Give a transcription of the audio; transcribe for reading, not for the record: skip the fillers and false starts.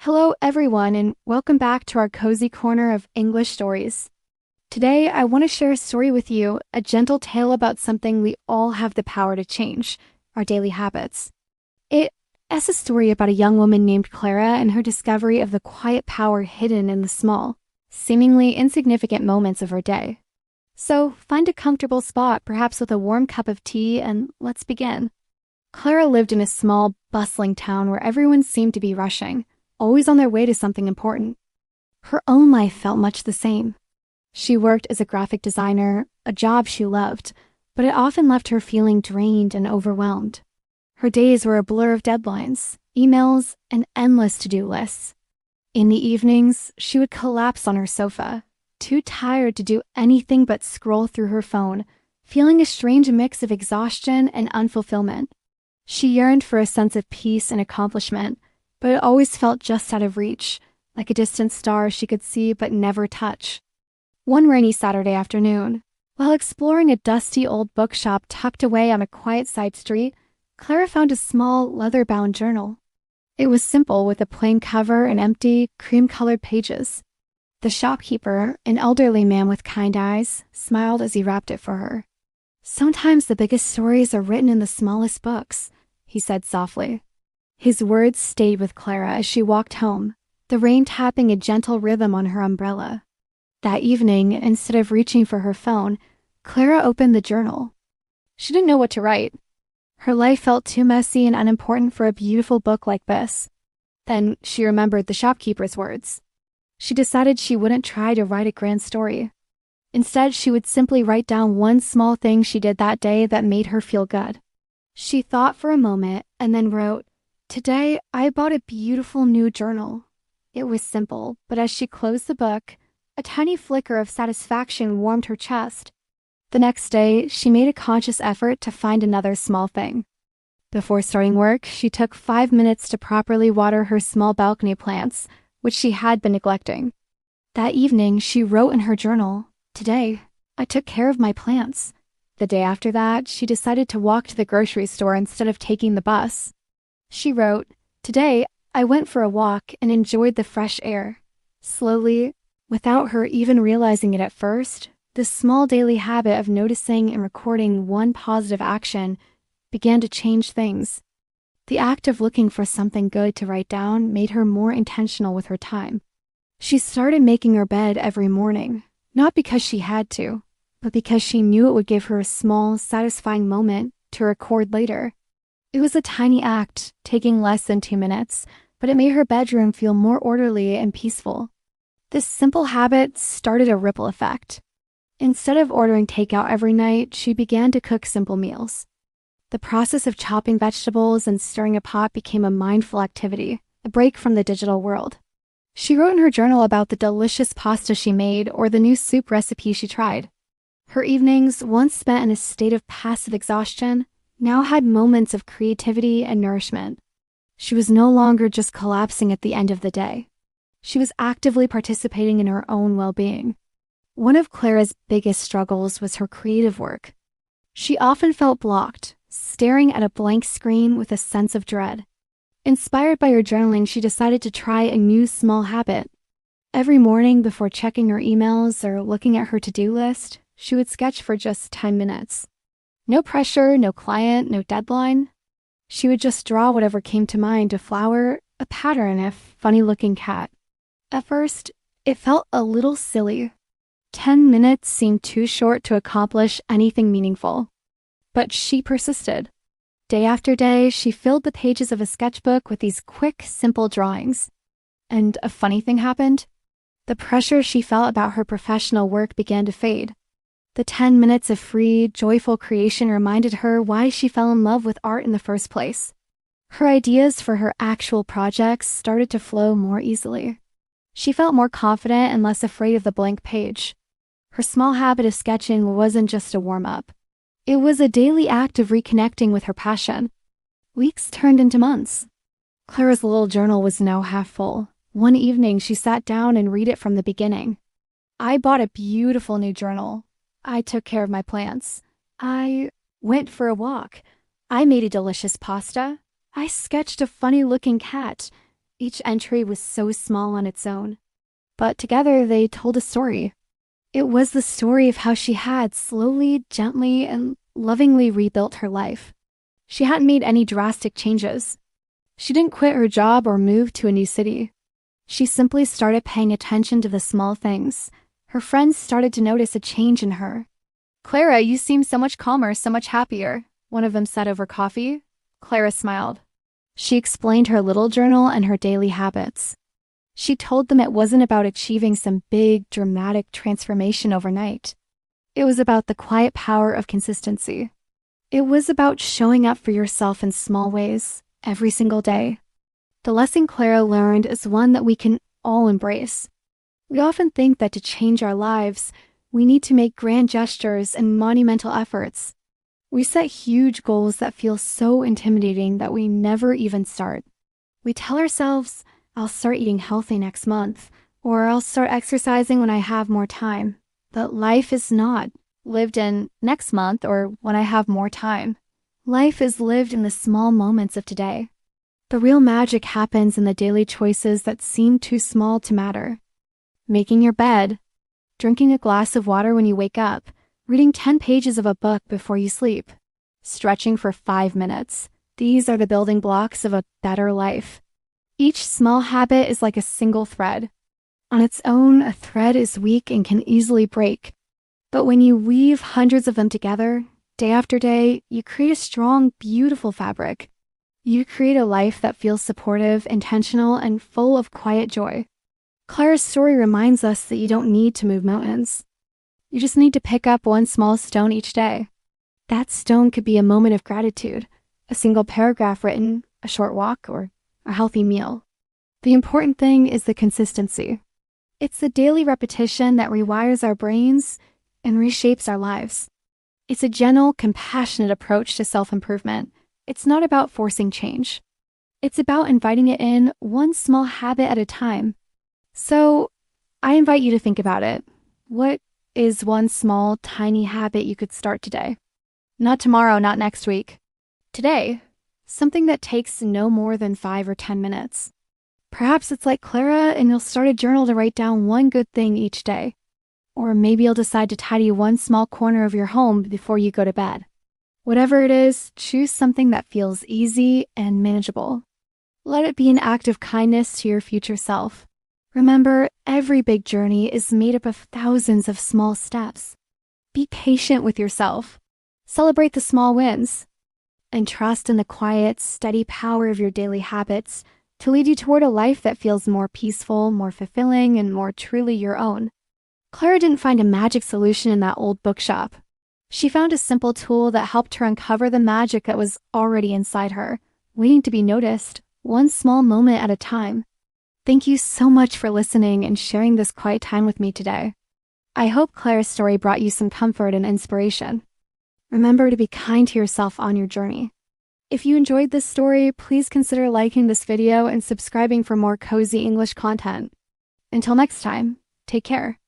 Hello, everyone, and welcome back to our cozy corner of English stories. Today, I want to share a story with you, a gentle tale about something we all have the power to change, our daily habits. It's a story about a young woman named Clara and her discovery of the quiet power hidden in the small, seemingly insignificant moments of her day. So, find a comfortable spot, perhaps with a warm cup of tea, and let's begin. Clara lived in a small, bustling town where everyone seemed to be rushing, always on their way to something important. Her own life felt much the same. She worked as a graphic designer, a job she loved, but it often left her feeling drained and overwhelmed. Her days were a blur of deadlines, emails, and endless to-do lists. In the evenings, she would collapse on her sofa, too tired to do anything but scroll through her phone, feeling a strange mix of exhaustion and unfulfillment. She yearned for a sense of peace and accomplishment, but it always felt just out of reach, like a distant star she could see but never touch. One rainy Saturday afternoon, while exploring a dusty old bookshop tucked away on a quiet side street, Clara found a small, leather-bound journal. It was simple, with a plain cover and empty, cream-colored pages. The shopkeeper, an elderly man with kind eyes, smiled as he wrapped it for her. "Sometimes the biggest stories are written in the smallest books," he said softly. His words stayed with Clara as she walked home, the rain tapping a gentle rhythm on her umbrella. That evening, instead of reaching for her phone, Clara opened the journal. She didn't know what to write. Her life felt too messy and unimportant for a beautiful book like this. Then she remembered the shopkeeper's words. She decided she wouldn't try to write a grand story. Instead, she would simply write down one small thing she did that day that made her feel good. She thought for a moment and then wrote, "Today, I bought a beautiful new journal." It was simple, but as she closed the book, a tiny flicker of satisfaction warmed her chest. The next day, she made a conscious effort to find another small thing. Before starting work, she took 5 minutes to properly water her small balcony plants, which she had been neglecting. That evening, she wrote in her journal, "Today, I took care of my plants." The day after that, she decided to walk to the grocery store instead of taking the bus. She wrote, "Today, I went for a walk and enjoyed the fresh air." Slowly, without her even realizing it at first, this small daily habit of noticing and recording one positive action began to change things. The act of looking for something good to write down made her more intentional with her time. She started making her bed every morning, not because she had to, but because she knew it would give her a small, satisfying moment to record later. It was a tiny act, taking less than 2 minutes, but it made her bedroom feel more orderly and peaceful. This simple habit started a ripple effect. Instead of ordering takeout every night, she began to cook simple meals. The process of chopping vegetables and stirring a pot became a mindful activity, a break from the digital world. She wrote in her journal about the delicious pasta she made or the new soup recipe she tried. Her evenings, once spent in a state of passive exhaustion, now had moments of creativity and nourishment. She was no longer just collapsing at the end of the day. She was actively participating in her own well-being. One of Clara's biggest struggles was her creative work. She often felt blocked, staring at a blank screen with a sense of dread. Inspired by her journaling, she decided to try a new small habit. Every morning before checking her emails or looking at her to-do list, she would sketch for just 10 minutes. No pressure, no client, no deadline. She would just draw whatever came to mind: a flower, a pattern, a funny-looking cat. At first, it felt a little silly. 10 minutes seemed too short to accomplish anything meaningful. But she persisted. Day after day, she filled the pages of a sketchbook with these quick, simple drawings. And a funny thing happened. The pressure she felt about her professional work began to fade. The 10 minutes of free, joyful creation reminded her why she fell in love with art in the first place. Her ideas for her actual projects started to flow more easily. She felt more confident and less afraid of the blank page. Her small habit of sketching wasn't just a warm-up. It was a daily act of reconnecting with her passion. Weeks turned into months. Clara's little journal was now half full. One evening, she sat down and read it from the beginning. "I bought a beautiful new journal. I took care of my plants. I went for a walk. I made a delicious pasta. I sketched a funny-looking cat. Each entry was so small on its own, but together they told a story. It was the story of how she had slowly, gently, and lovingly rebuilt her life. She hadn't made any drastic changes. She didn't quit her job or move to a new city. She simply started paying attention to the small things. Her friends started to notice a change in her. "Clara, you seem so much calmer, so much happier," one of them said over coffee. Clara smiled. She explained her little journal and her daily habits. She told them it wasn't about achieving some big, dramatic transformation overnight. It was about the quiet power of consistency. It was about showing up for yourself in small ways, every single day. The lesson Clara learned is one that we can all embrace. We often think that to change our lives, we need to make grand gestures and monumental efforts. We set huge goals that feel so intimidating that we never even start. We tell ourselves, "I'll start eating healthy next month," or "I'll start exercising when I have more time." But life is not lived in next month or when I have more time. Life is lived in the small moments of today. The real magic happens in the daily choices that seem too small to matter. Making your bed, drinking a glass of water when you wake up, reading 10 pages of a book before you sleep, stretching for 5 minutes. These are the building blocks of a better life. Each small habit is like a single thread. On its own, a thread is weak and can easily break. But when you weave hundreds of them together, day after day, you create a strong, beautiful fabric. You create a life that feels supportive, intentional, and full of quiet joy. Clara's story reminds us that you don't need to move mountains. You just need to pick up one small stone each day. That stone could be a moment of gratitude, a single paragraph written, a short walk, or a healthy meal. The important thing is the consistency. It's the daily repetition that rewires our brains and reshapes our lives. It's a gentle, compassionate approach to self-improvement. It's not about forcing change. It's about inviting it in one small habit at a time. So, I invite you to think about it. What is one small, tiny habit you could start today? Not tomorrow, not next week. Today, something that takes no more than 5 or 10 minutes. Perhaps it's like Clara and you'll start a journal to write down one good thing each day. Or maybe you'll decide to tidy one small corner of your home before you go to bed. Whatever it is, choose something that feels easy and manageable. Let it be an act of kindness to your future self. Remember, every big journey is made up of thousands of small steps. Be patient with yourself. Celebrate the small wins. And trust in the quiet, steady power of your daily habits to lead you toward a life that feels more peaceful, more fulfilling, and more truly your own. Clara didn't find a magic solution in that old bookshop. She found a simple tool that helped her uncover the magic that was already inside her, waiting to be noticed, one small moment at a time. Thank you so much for listening and sharing this quiet time with me today. I hope Clara's story brought you some comfort and inspiration. Remember to be kind to yourself on your journey. If you enjoyed this story, please consider liking this video and subscribing for more cozy English content. Until next time, take care.